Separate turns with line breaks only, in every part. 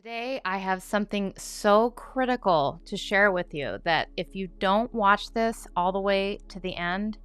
Today, I have something so critical to share with you that if you don't watch this all the way to the end,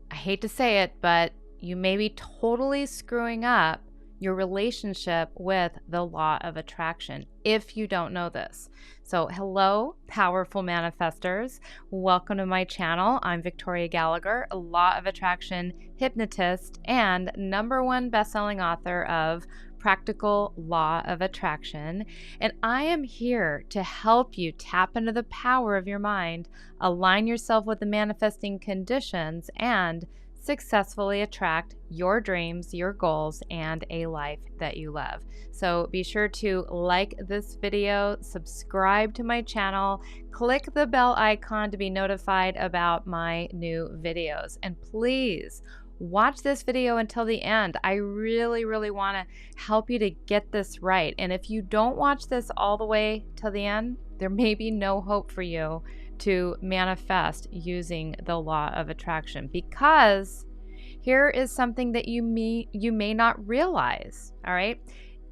I hate to say it, but you may be totally screwing up your relationship with the law of attraction if you don't know this. So, hello, powerful manifestors. Welcome to my channel. I'm Victoria Gallagher, a law of attraction hypnotist and #1 best-selling author of Practical Law of Attraction. And I am here to help you tap into the power of your mind, align yourself with the manifesting conditions, and successfully attract your dreams, your goals, and a life that you love. So be sure to like this video, subscribe to my channel, click the bell icon to be notified about my new videos. And please watch this video until the end. I really want to help you to get this right. And if you don't watch this all the way till the end, there may be no hope for you to manifest using the law of attraction, because here is something that you may not realize. All right.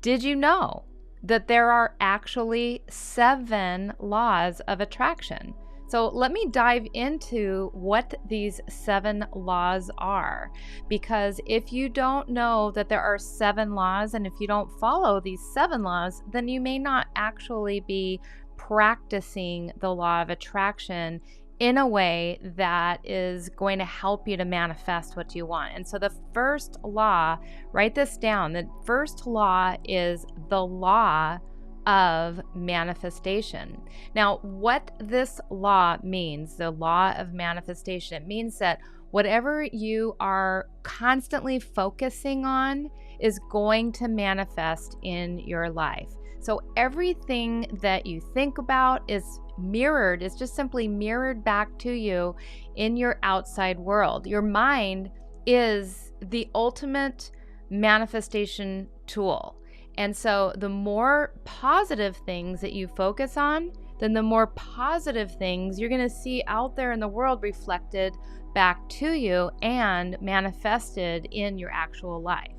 Did you know that there are actually 7 laws of attraction? So let me dive into what these 7 laws are, because if you don't know that there are 7 laws, and if you don't follow these 7 laws, then you may not actually be practicing the law of attraction in a way that is going to help you to manifest what you want. And so the first law, write this down. The first law is the law of manifestation. Now, what this law means, the law of manifestation, it means that whatever you are constantly focusing on is going to manifest in your life. So everything that you think about is mirrored, is just simply mirrored back to you in your outside world. Your mind is the ultimate manifestation tool. And so the more positive things that you focus on, then the more positive things you're going to see out there in the world reflected back to you and manifested in your actual life.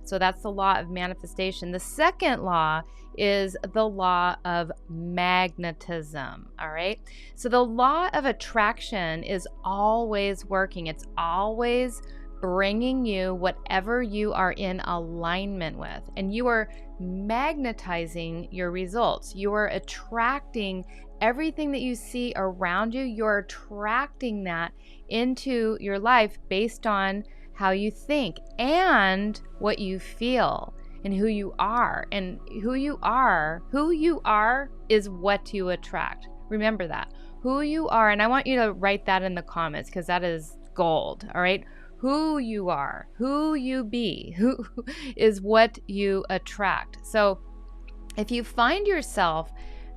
So that's the law of manifestation. The second law is the law of magnetism. All right. So the law of attraction is always working. It's always bringing you whatever you are in alignment with, and you are magnetizing your results. You are attracting everything that you see around you. You're attracting that into your life based on how you think and what you feel and who you are. And who you are is what you attract. Remember that. Who you are, and I want you to write that in the comments, because that is gold. All right. Who you are, who you be, who is what you attract. So if you find yourself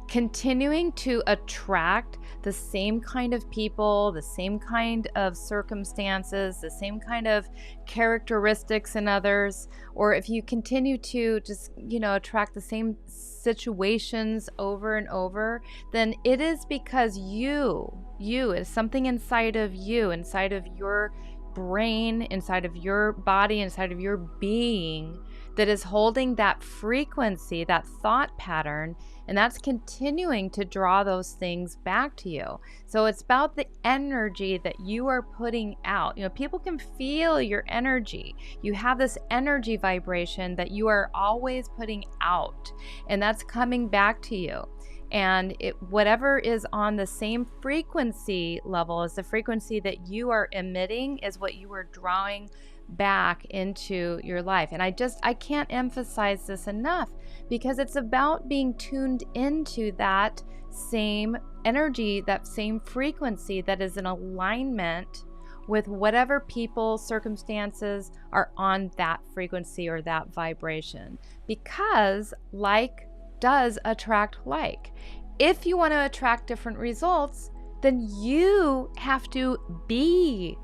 continuing to attract the same kind of people, the same kind of circumstances, the same kind of characteristics in others, or if you continue to just, attract the same situations over and over, then it is because you is something inside of you, inside of your brain, inside of your body, inside of your being, that is holding that frequency, that thought pattern, and that's continuing to draw those things back to you. So it's about the energy that you are putting out. People can feel your energy. You have this energy vibration that you are always putting out, and that's coming back to you. And whatever is on the same frequency level as the frequency that you are emitting is what you are drawing back into your life. And I can't emphasize this enough, because it's about being tuned into that same energy, that same frequency that is in alignment with whatever people, circumstances are on that frequency or that vibration. Because like does attract like. If you want to attract different results, then you have to be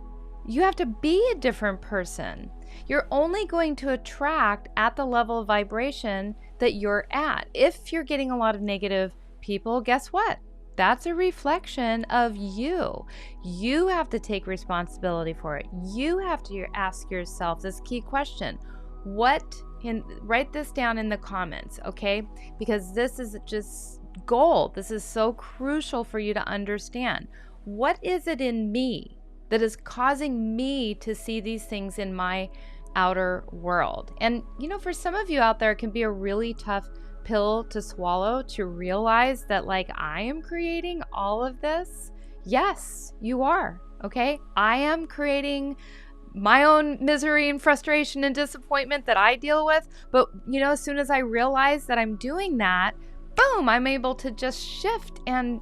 a different person. You're only going to attract at the level of vibration that you're at. If you're getting a lot of negative people, guess what? That's a reflection of you. You have to take responsibility for it. You have to ask yourself this key question: what write this down in the comments, okay? Because this is just gold. This is so crucial for you to understand. What is it in me that is causing me to see these things in my outer world? And, for some of you out there, it can be a really tough pill to swallow to realize that, like, I am creating all of this. Yes, you are, okay? I am creating my own misery and frustration and disappointment that I deal with. But, as soon as I realize that I'm doing that, boom, I'm able to just shift and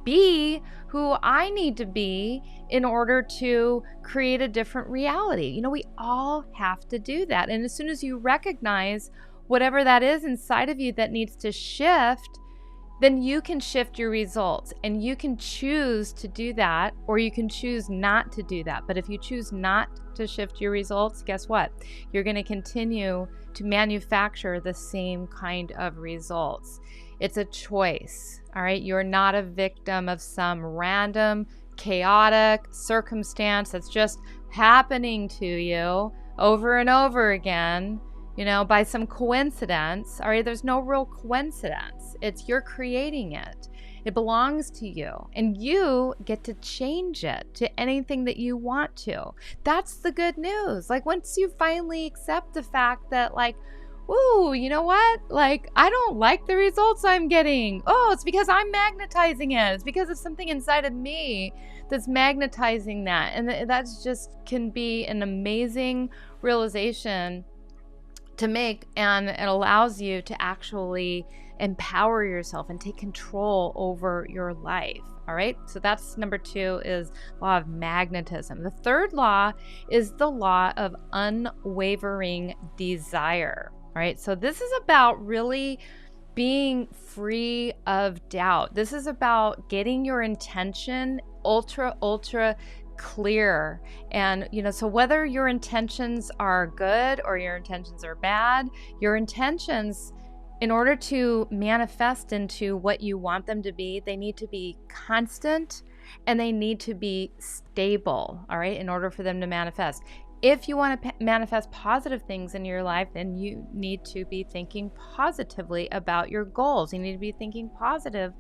be who I need to be in order to create a different reality. We all have to do that. And as soon as you recognize whatever that is inside of you that needs to shift, then you can shift your results, and you can choose to do that, or you can choose not to do that. But if you choose not to shift your results, guess what? You're going to continue to manufacture the same kind of results. It's a choice, all right? You're not a victim of some random, chaotic circumstance that's just happening to you over and over again, by some coincidence. All right, there's no real coincidence. You're creating it. It belongs to you, and you get to change it to anything that you want to. That's the good news. Like, once you finally accept the fact that, like, ooh, you know what? Like, I don't like the results I'm getting. Oh, it's because I'm magnetizing it. It's because of something inside of me that's magnetizing that. And that's just can be an amazing realization to make, and it allows you to actually empower yourself and take control over your life. All right, so that's number 2 is law of magnetism. The third law is the law of unwavering desire. All right, so this is about really being free of doubt. This is about getting your intention ultra clear. And, so whether your intentions are good or your intentions are bad, your intentions, in order to manifest into what you want them to be, they need to be constant and they need to be stable, all right, in order for them to manifest. If you want to manifest positive things in your life, then you need to be thinking positively about your goals. You need to be thinking positive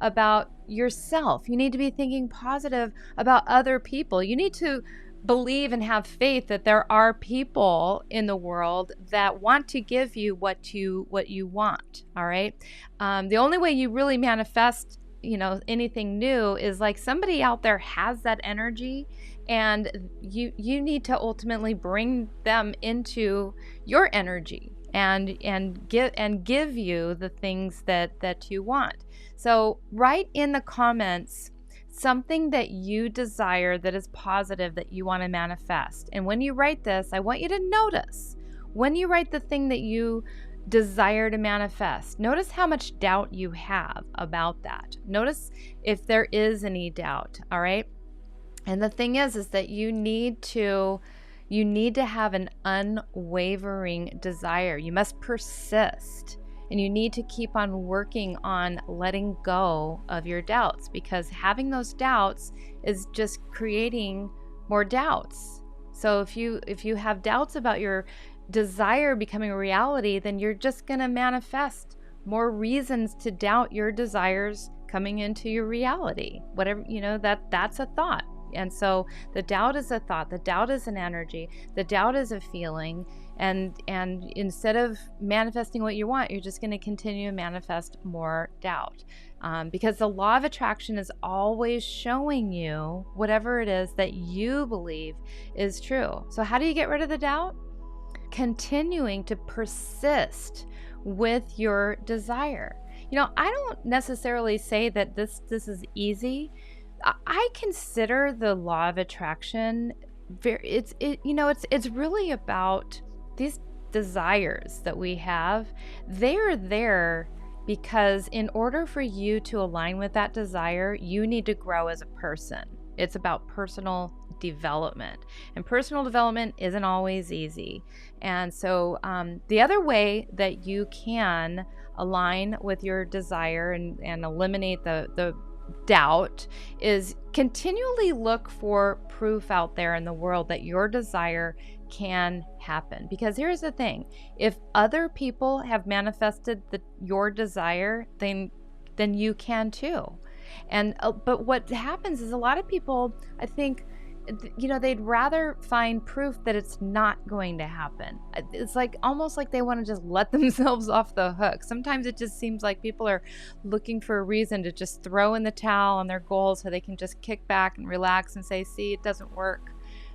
about yourself. You need to be thinking positive about other people. You need to believe and have faith that there are people in the world that want to give you what you want, all right? The only way you really manifest anything new is like somebody out there has that energy, and you need to ultimately bring them into your energy and give you the things that you want. So write in the comments something that you desire that is positive that you want to manifest. And when you write this, I want you to notice when you write the thing that you desire to manifest, notice how much doubt you have about that. Notice if there is any doubt, all right? And the thing is that you need to have an unwavering desire. You must persist, and you need to keep on working on letting go of your doubts, because having those doubts is just creating more doubts. So if you have doubts about your desire becoming a reality, then you're just going to manifest more reasons to doubt your desires coming into your reality. Whatever, that's a thought. And so the doubt is a thought, the doubt is an energy, the doubt is a feeling, and instead of manifesting what you want, you're just going to continue to manifest more doubt, because the law of attraction is always showing you whatever it is that you believe is true. So how do you get rid of the doubt? Continuing to persist with your desire. I don't necessarily say that this is easy. I consider the law of attraction it's really about these desires that we have. They're there because in order for you to align with that desire, you need to grow as a person. It's about personal development, and personal development isn't always easy. And so the other way that you can align with your desire and eliminate the doubt is continually look for proof out there in the world that your desire can happen. Because here's the thing, if other people have manifested your desire, then you can too. And but what happens is a lot of people, I think, they'd rather find proof that it's not going to happen. It's like almost like they want to just let themselves off the hook. Sometimes it just seems like people are looking for a reason to just throw in the towel on their goals so they can just kick back and relax and say, see, it doesn't work.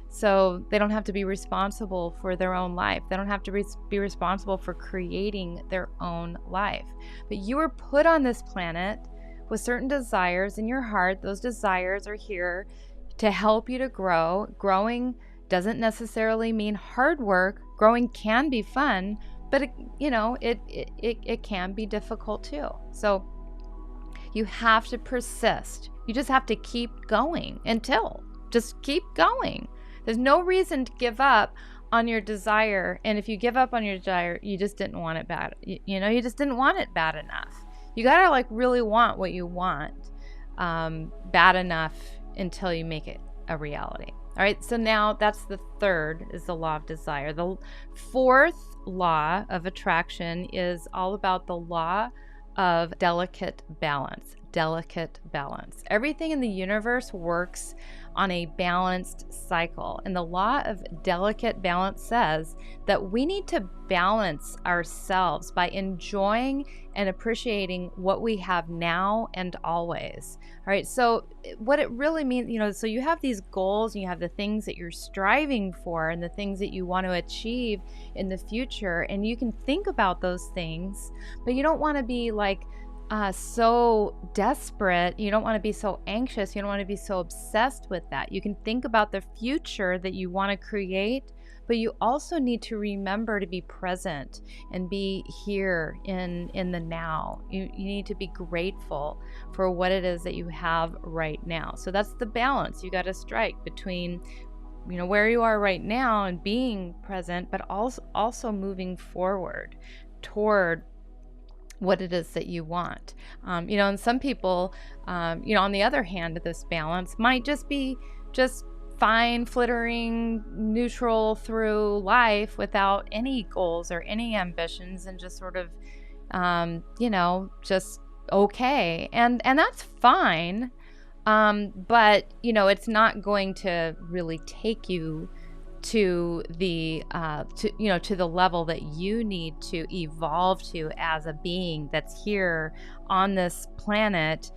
So they don't have to be responsible for their own life. They don't have to be responsible for creating their own life. But you were put on this planet with certain desires in your heart. Those desires are here to help you to grow. Growing doesn't necessarily mean hard work. Growing can be fun, but it can be difficult too. So you have to persist. You just have to keep going just keep going. There's no reason to give up on your desire. And if you give up on your desire, you just didn't want it bad. You just didn't want it bad enough. You gotta really want what you want bad enough until you make it a reality. All right, so now that's the third, is the law of desire. The fourth law of attraction is all about the law of delicate balance. Delicate balance. Everything in the universe works on a balanced cycle. And the law of delicate balance says that we need to balance ourselves by enjoying and appreciating what we have now and always. All right, so what it really means, so you have these goals and you have the things that you're striving for and the things that you want to achieve in the future. And you can think about those things, but you don't want to be so desperate. You don't want to be so anxious. You don't want to be so obsessed with that. You can think about the future that you want to create, but you also need to remember to be present and be here in the now. You need to be grateful for what it is that you have right now. So that's the balance you got to strike between where you are right now and being present, but also moving forward toward what it is that you want. And some people, on the other hand, this balance might just be fine, flittering, neutral through life without any goals or any ambitions, and just sort of, just okay. And that's fine. But, it's not going to really take you to the to the level that you need to evolve to as a being that's here on this planet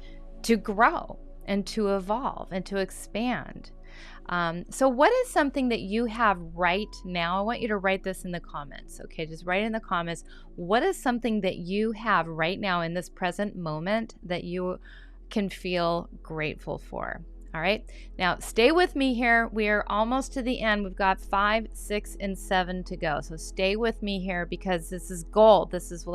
to grow and to evolve and to expand. So what is something that you have right now? I want you to write this in the comments. Okay, just write in the comments. What is something that you have right now in this present moment that you can feel grateful for? All right, now stay with me here. We are almost to the end. We've got 5, 6, and 7 to go. So stay with me here, because this is gold. This is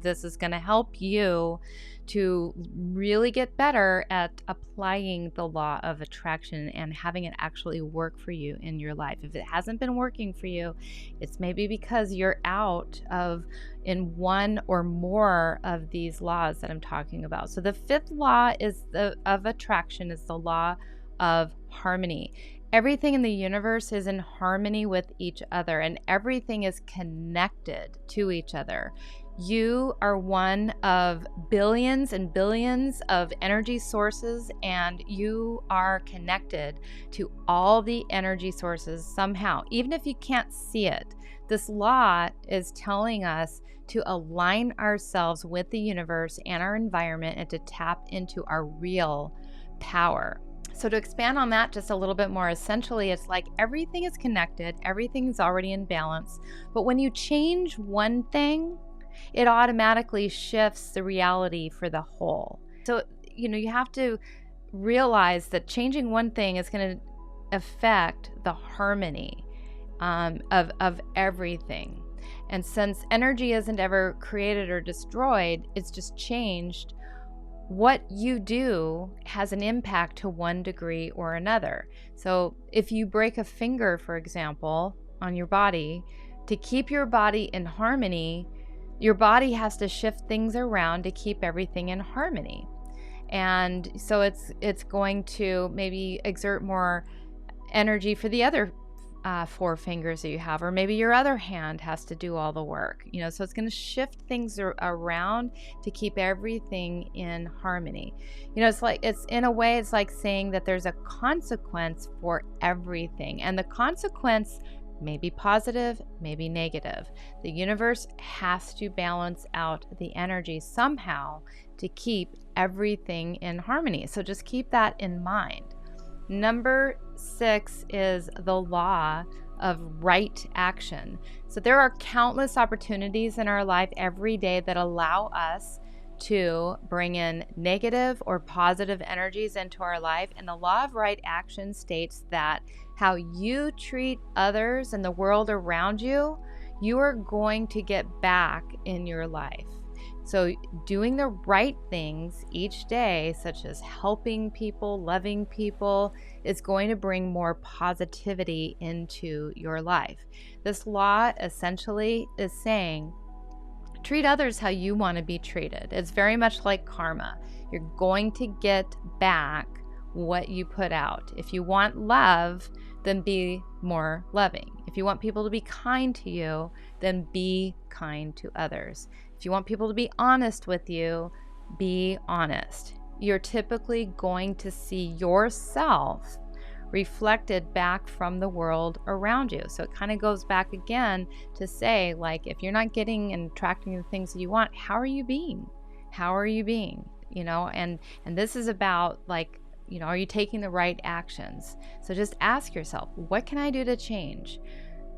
this is going to help you to really get better at applying the law of attraction and having it actually work for you in your life. If it hasn't been working for you, it's maybe because you're out in one or more of these laws that I'm talking about. So the fifth law of attraction is the law of harmony. Everything in the universe is in harmony with each other, and everything is connected to each other. You are one of billions and billions of energy sources, and you are connected to all the energy sources somehow, even if you can't see it. This law is telling us to align ourselves with the universe and our environment and to tap into our real power. So to expand on that just a little bit more, essentially, it's like everything is connected, everything's already in balance, but when you change one thing, it automatically shifts the reality for the whole. So, you have to realize that changing one thing is going to affect the harmony of everything. And since energy isn't ever created or destroyed, it's just changed. What you do has an impact to one degree or another. So if you break a finger, for example, on your body, to keep your body in harmony, your body has to shift things around to keep everything in harmony. And so it's going to maybe exert more energy for the other four fingers that you have, or maybe your other hand has to do all the work, so it's going to shift things around to keep everything in harmony. It's in a way, it's like saying that there's a consequence for everything, and the consequence may be positive, may be negative. The universe has to balance out the energy somehow to keep everything in harmony. So just keep that in mind. Number 6 is the law of right action. So there are countless opportunities in our life every day that allow us to bring in negative or positive energies into our life. And the law of right action states that how you treat others and the world around you, you are going to get back in your life. So doing the right things each day, such as helping people, loving people, is going to bring more positivity into your life. This law essentially is saying, treat others how you want to be treated. It's very much like karma. You're going to get back what you put out. If you want love, then be more loving. If you want people to be kind to you, then be kind to others. If you want people to be honest with you, be honest. You're typically going to see yourself reflected back from the world around you. So it kind of goes back again to say, like, if you're not getting and attracting the things that you want, how are you being? How are you being? And this is about, like, are you taking the right actions? So just ask yourself, what can I do to change?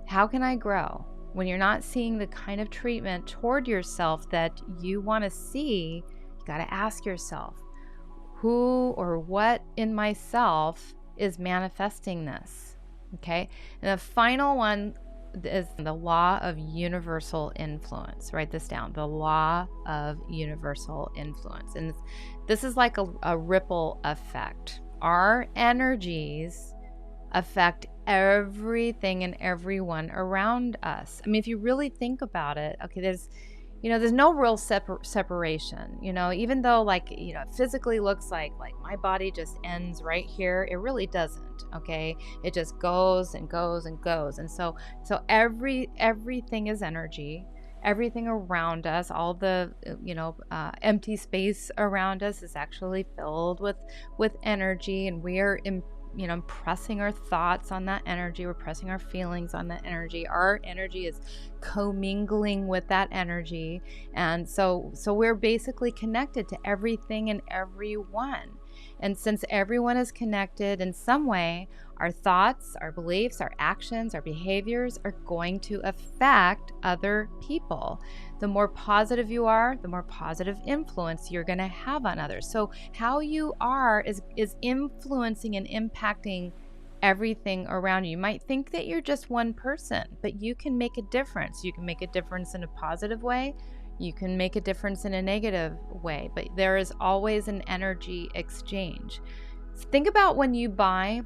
How can I grow? When you're not seeing the kind of treatment toward yourself that you want to see, you got to ask yourself, who or what in myself is manifesting this? Okay. And the final one is the law of universal influence. Write this down. The law of universal influence. And this is like a ripple effect. Our energies affect everything and everyone around us. I mean, if you really think about it, okay, there's no real separation, even though, like, it physically looks like my body just ends right here. It really doesn't. Okay. It just goes and goes and goes. And so everything is energy. Everything around us, all the, empty space around us is actually filled with energy, and we are pressing our thoughts on that energy. We're pressing our feelings on that energy. Our energy is commingling with that energy. And so we're basically connected to everything and everyone. And since everyone is connected in some way, our thoughts, our beliefs, our actions, our behaviors are going to affect other people. The more positive you are, the more positive influence you're going to have on others. So how you are is influencing and impacting everything around you. You might think that you're just one person, but you can make a difference. You can make a difference in a positive way. You can make a difference in a negative way, but there is always an energy exchange. Think about when you buy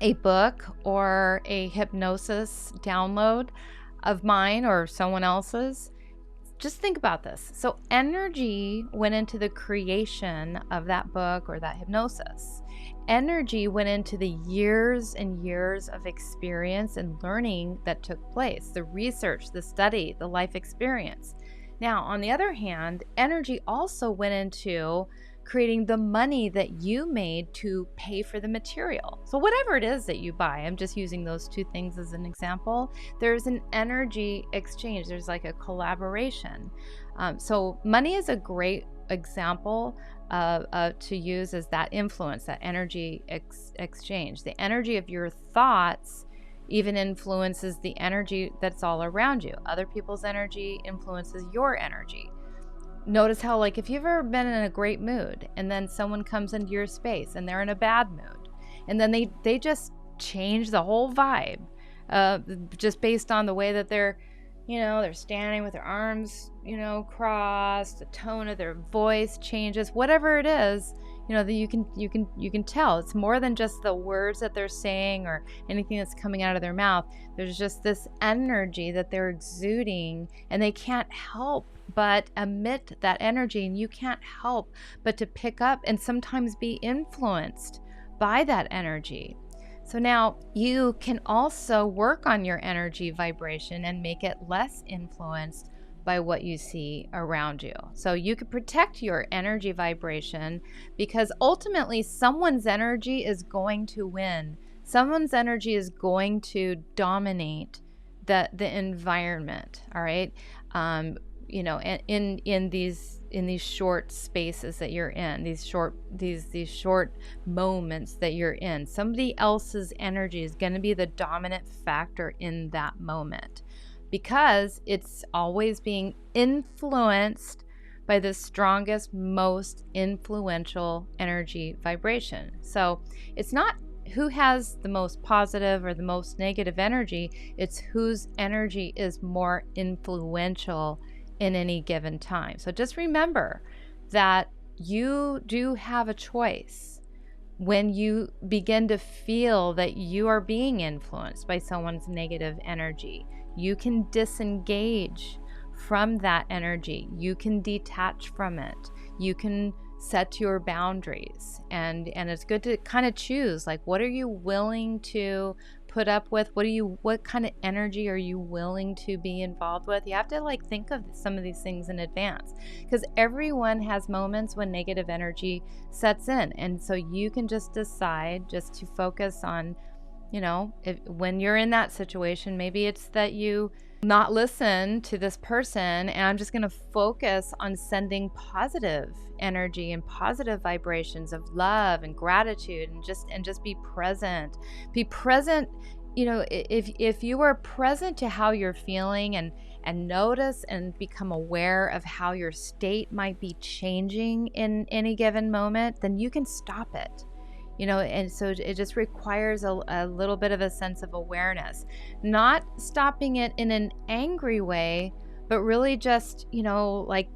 a book or a hypnosis download of mine or someone else's. Just think about this. So energy went into the creation of that book or that hypnosis. Energy went into the years and years of experience and learning that took place, the research, the study, the life experience. Now, on the other hand, energy also went into creating the money that you made to pay for the material. So whatever it is that you buy, I'm just using those two things as an example, there's an energy exchange. There's like a collaboration. So money is a great example to use as that influence, that energy exchange. The energy of your thoughts even influences the energy that's all around you. Other people's energy influences your energy. Notice how, like, if you've ever been in a great mood and then someone comes into your space and they're in a bad mood, and then they just change the whole vibe, just based on the way that they're standing with their arms, crossed, the tone of their voice changes, whatever it is, that you can tell. It's more than just the words that they're saying or anything that's coming out of their mouth. There's just this energy that they're exuding, and they can't help but emit that energy, and you can't help but to pick up and sometimes be influenced by that energy. So now you can also work on your energy vibration and make it less influenced by what you see around you. So you could protect your energy vibration, because ultimately someone's energy is going to win. Someone's energy is going to dominate the environment. All right. In these short spaces that you're in, these short moments that you're in, somebody else's energy is going to be the dominant factor in that moment, because it's always being influenced by the strongest, most influential energy vibration. So it's not who has the most positive or the most negative energy, it's whose energy is more influential in any given time. So just remember that you do have a choice when you begin to feel that you are being influenced by someone's negative energy. You can disengage from that energy. You can detach from it. You can set your boundaries, and it's good to kind of choose, like, what are you willing to put up with? What kind of energy are you willing to be involved with? You have to think of some of these things in advance, because everyone has moments when negative energy sets in, and so you can just decide just to focus on, when you're in that situation, maybe it's that you not listen to this person, and I'm just going to focus on sending positive energy and positive vibrations of love and gratitude, and just be present. Be present. If you are present to how you're feeling, and notice and become aware of how your state might be changing in any given moment, then you can stop it. And so it just requires a little bit of a sense of awareness, not stopping it in an angry way, but really just,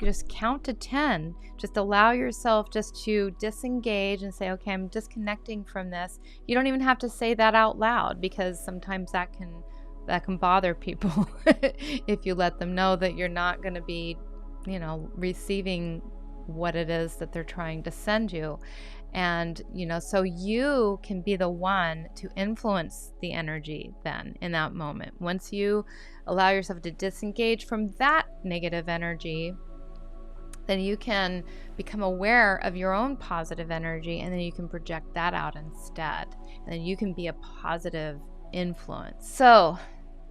just count to 10. Just allow yourself just to disengage and say, okay, I'm disconnecting from this. You don't even have to say that out loud, because sometimes that can bother people if you let them know that you're not going to be, receiving what it is that they're trying to send you. And, so you can be the one to influence the energy then in that moment. Once you allow yourself to disengage from that negative energy, then you can become aware of your own positive energy, and then you can project that out instead. And then you can be a positive influence. So,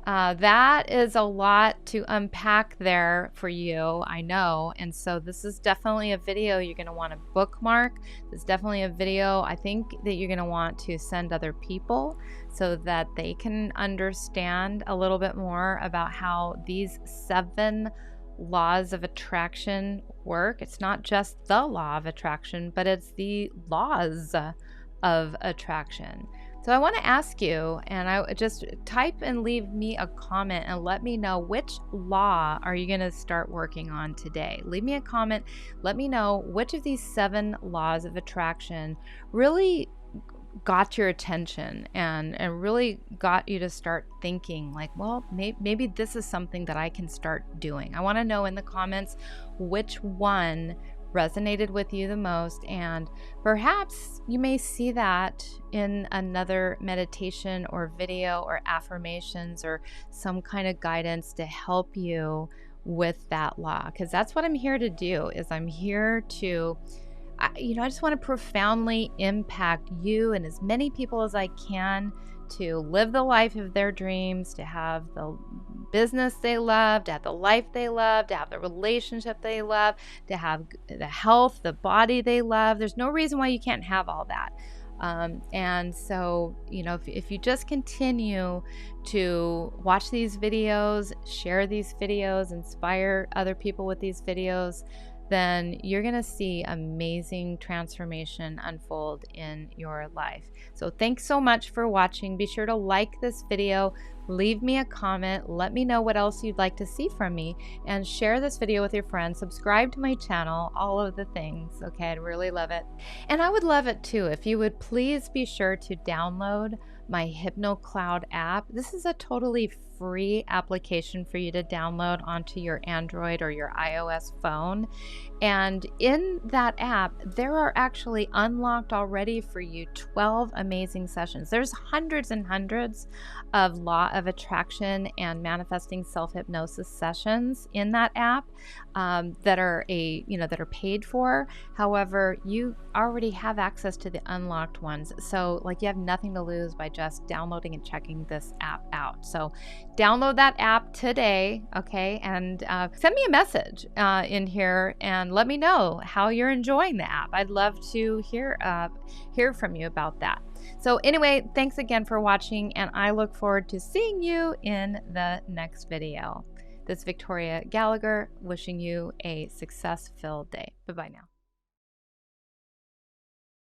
that is a lot to unpack there for you, I know. And so this is definitely a video you're going to want to bookmark. This is definitely a video I think that you're going to want to send other people, so that they can understand a little bit more about how these 7 laws of attraction work. It's not just the law of attraction, but it's the laws of attraction. So I want to ask you, and I just type and leave me a comment and let me know, which law are you going to start working on today? Leave me a comment. Let me know which of these 7 laws of attraction really got your attention and really got you to start thinking, like, well, maybe this is something that I can start doing. I want to know in the comments which one resonated with you the most, and perhaps you may see that in another meditation or video or affirmations or some kind of guidance to help you with that law, because that's what I'm here to do. Is I'm here to I just want to profoundly impact you and as many people as I can to live the life of their dreams, to have the business they love, to have the life they love, to have the relationship they love, to have the health, the body they love. There's no reason why you can't have all that. And so, if you just continue to watch these videos, share these videos, inspire other people with these videos, then you're going to see amazing transformation unfold in your life. So thanks so much for watching. Be sure to like this video, leave me a comment, let me know what else you'd like to see from me, and share this video with your friends. Subscribe to my channel, all of the things, okay? I'd really love it. And I would love it too if you would please be sure to download my HypnoCloud app. This is a totally free application for you to download onto your Android or your iOS phone. And in that app, there are actually unlocked already for you 12 amazing sessions. There's hundreds and hundreds of Law of Attraction and manifesting self-hypnosis sessions in that app that are paid for. However, you already have access to the unlocked ones. So like you have nothing to lose by just downloading and checking this app out. So download that app today, okay? And send me a message in here and let me know how you're enjoying the app. I'd love to hear from you about that. So anyway, thanks again for watching, and I look forward to seeing you in the next video. This is Victoria Gallagher wishing you a success-filled day. Bye-bye now.